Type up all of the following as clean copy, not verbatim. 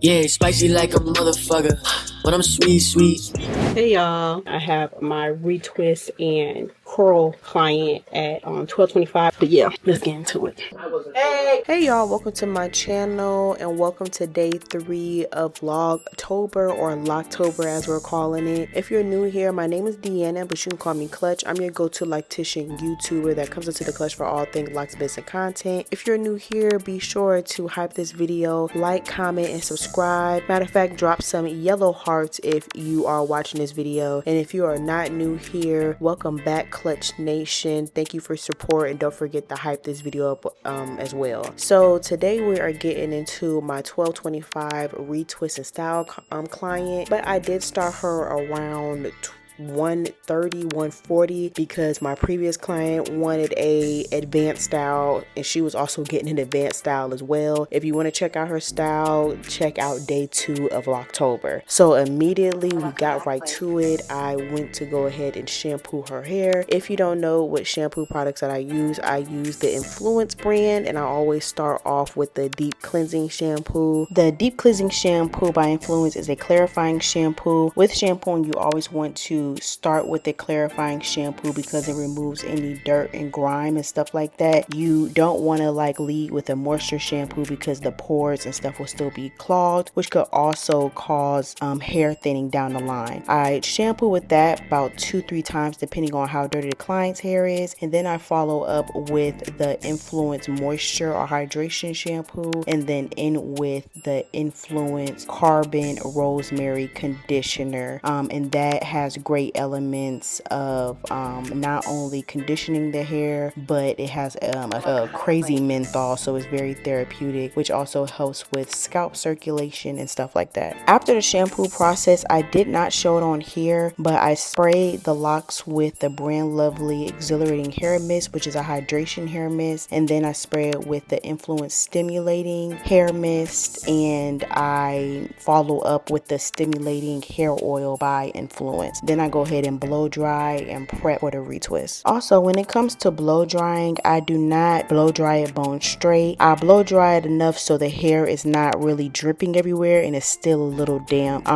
Yeah, spicy like a motherfucker, but I'm sweet, sweet. Hey y'all, I have my retwist and curl client at 12:25. But yeah, let's get into it. Hey y'all, welcome to my channel and welcome to day 3 of Vlogtober, or Loctober as we're calling it. If you're new here, my name is Deanna, but you can call me Clutch. I'm your go-to Loctician YouTuber that comes into the clutch for all things Locks business content. If you're new here, be sure to hype this video, like, comment, and subscribe. Matter of fact, drop some yellow hearts if you are watching this video. And if you are not new here, welcome back, Clutch Nation. Thank you for support, and don't forget to hype this video up as well. So today we are getting into my 1225 retwist and style client, but I did start her around 130, 140 because my previous client wanted a advanced style and she was also getting an advanced style as well. If you want to check out her style, check out day 2 of Loctober. So immediately we got right to it. I went to go ahead and shampoo her hair. If you don't know what shampoo products that I use the Influence brand, and I always start off with the deep cleansing shampoo. The deep cleansing shampoo by Influence is a clarifying shampoo. With shampooing, you always want to start with the clarifying shampoo because it removes any dirt and grime and stuff like that. You don't want to lead with a moisture shampoo because the pores and stuff will still be clogged, which could also cause hair thinning down the line. I shampoo with that about 2-3 times depending on how dirty the client's hair is, and then I follow up with the Influence moisture or hydration shampoo, and then in with the Influence carbon rosemary conditioner, and that has great elements of not only conditioning the hair, but it has a crazy menthol, so it's very therapeutic, which also helps with scalp circulation and stuff like that. After the shampoo process, I did not show it on here, but I sprayed the locks with the Brand Lovely Exhilarating Hair Mist, which is a hydration hair mist, and then I spray it with the Influence Stimulating Hair Mist, and I follow up with the Stimulating Hair Oil by Influence. Then I go ahead and blow dry and prep for the retwist. Also, when it comes to blow drying, I do not blow dry it bone straight. I blow dry it enough so the hair is not really dripping everywhere and it's still a little damp.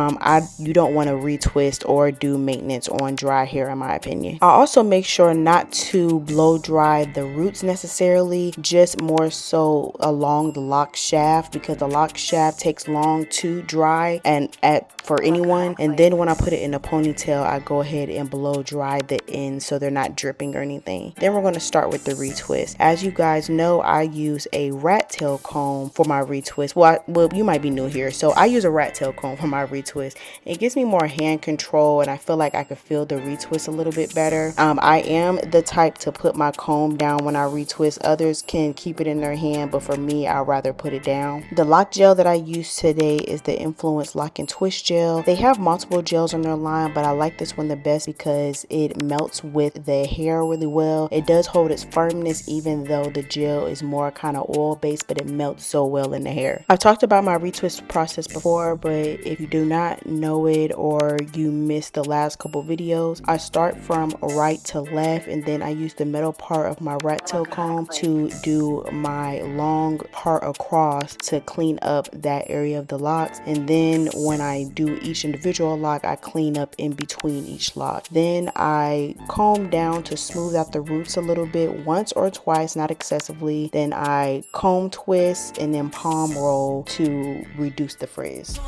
You don't want to retwist or do maintenance on dry hair, in my opinion. I also make sure not to blow dry the roots necessarily, just more so along the lock shaft, because the lock shaft takes long to dry and for anyone. And then when I put it in a ponytail, I go ahead and blow dry the ends so they're not dripping or anything. Then we're going to start with the retwist. As you guys know, I use a rat tail comb for my retwist. Well, you might be new here, so I use a rat tail comb for my retwist. It gives me more hand control and I feel like I could feel the retwist a little bit better. I am the type to put my comb down when I retwist. Others can keep it in their hand, but for me, I'd rather put it down. The lock gel that I use today is the Influence Lock and Twist gel. They have multiple gels on their line, but I like this one the best because it melts with the hair really well. It does hold its firmness even though the gel is more kind of oil based, but it melts so well in the hair. I've talked about my retwist process before, but if you do not know it or you missed the last couple videos, I start from right to left, and then I use the middle part of my rat tail comb to do my long part across to clean up that area of the locks. And then when I do each individual lock, I clean up in between each lock. Then I comb down to smooth out the roots a little bit, once or twice, not excessively. Then I comb twist and then palm roll to reduce the frizz.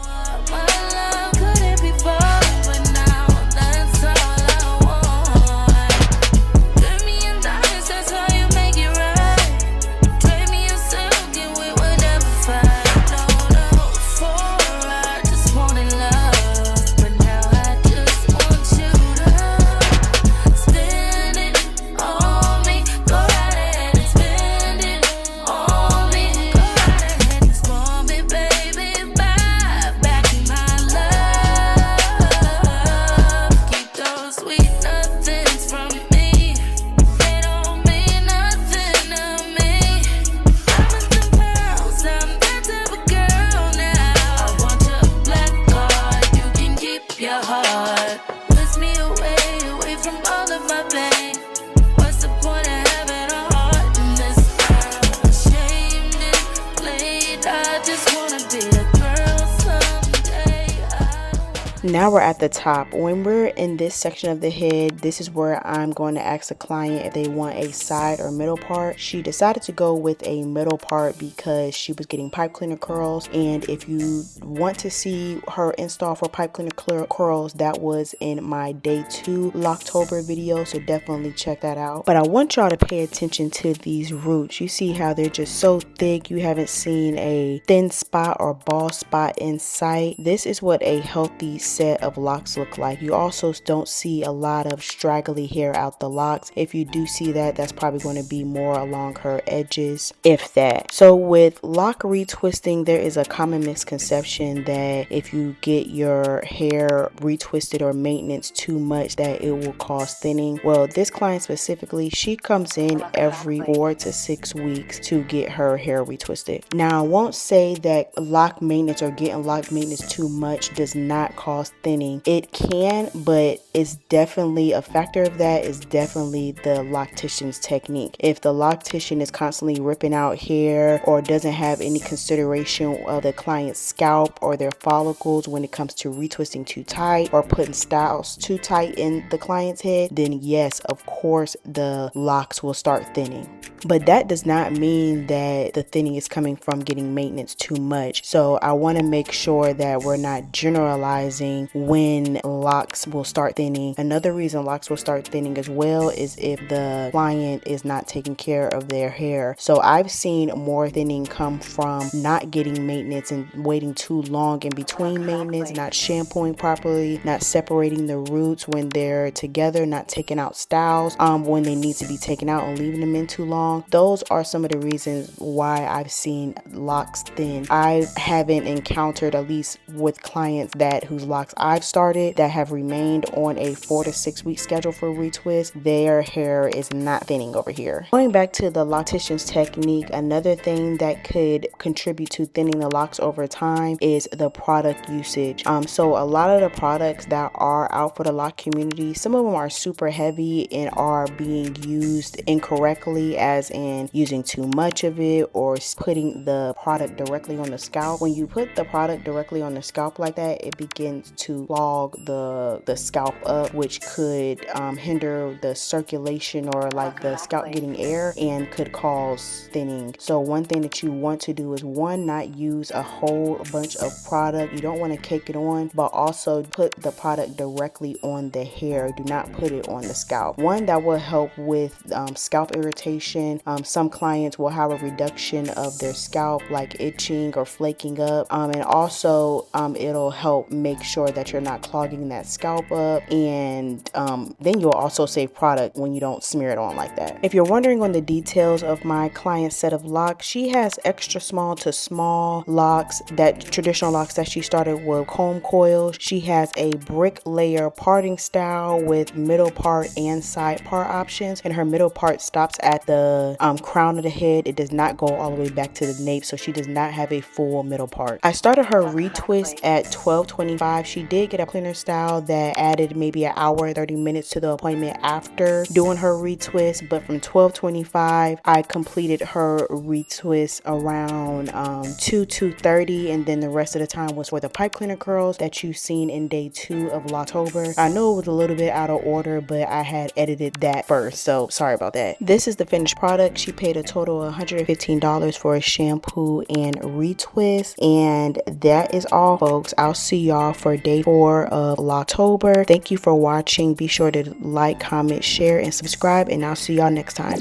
Back Now we're at the top. When we're in this section of the head, this is where I'm going to ask the client if they want a side or middle part. She decided to go with a middle part because she was getting pipe cleaner curls, and if you want to see her install for pipe cleaner curls, that was in my day 2 Loctober video, so definitely check that out. But I want y'all to pay attention to these roots. You see how they're just so thick, you haven't seen a thin spot or bald spot in sight. This is what a healthy set of locks look like. You also don't see a lot of straggly hair out the locks. If you do see that, that's probably going to be more along her edges, if that. So with lock retwisting, there is a common misconception that if you get your hair retwisted or maintenance too much, that it will cause thinning. Well, this client specifically, she comes in every 4 to 6 weeks to get her hair retwisted. Now, I won't say that lock maintenance or getting lock maintenance too much does not cause thinning. It can, but it's definitely a factor of that is definitely the Loctician's technique. If the Loctician is constantly ripping out hair or doesn't have any consideration of the client's scalp or their follicles when it comes to retwisting too tight or putting styles too tight in the client's head, then yes, of course the locks will start thinning. But that does not mean that the thinning is coming from getting maintenance too much. So I want to make sure that we're not generalizing when locks will start thinning. Another reason locks will start thinning as well is if the client is not taking care of their hair. So I've seen more thinning come from not getting maintenance and waiting too long in between maintenance, not shampooing properly, not separating the roots when they're together, not taking out styles when they need to be taken out and leaving them in too long. Those are some of the reasons why I've seen locks thin. I haven't encountered, at least with clients whose locks I've started, that have remained on a 4 to 6 week schedule for retwist. Their hair is not thinning over here. Going back to the Loctician's technique, another thing that could contribute to thinning the locks over time is the product usage. So a lot of the products that are out for the lock community, some of them are super heavy and are being used incorrectly, as in using too much of it or putting the product directly on the scalp. When you put the product directly on the scalp like that, it begins to clog the scalp up, which could hinder the circulation or like the scalp getting air and could cause thinning. So one thing that you want to do is, one, not use a whole bunch of product. You don't want to cake it on, but also put the product directly on the hair. Do not put it on the scalp. One, that will help with scalp irritation. Some clients will have a reduction of their scalp, like itching or flaking up, and also it'll help make sure that you're not clogging that scalp up, and then you'll also save product when you don't smear it on like that. If you're wondering on the details of my client's set of locks, she has extra small to small locks, that traditional locks that she started with comb coils. She has a brick layer parting style with middle part and side part options, and her middle part stops at the crown of the head. It does not go all the way back to the nape, so she does not have a full middle part. I started her retwist at 12:25. She did get a cleaner style that added maybe an hour and 30 minutes to the appointment after doing her retwist, but from 12:25 I completed her retwist around 2:30, and then the rest of the time was for the pipe cleaner curls that you've seen in day 2 of Loctober. I know it was a little bit out of order, but I had edited that first, so sorry about that. This is the finished product. She paid a total of $115 for a shampoo and retwist, and that is all, folks. I'll see y'all for day 4 of Loctober. Thank you for watching. Be sure to like, comment, share, and subscribe, and I'll see y'all next time.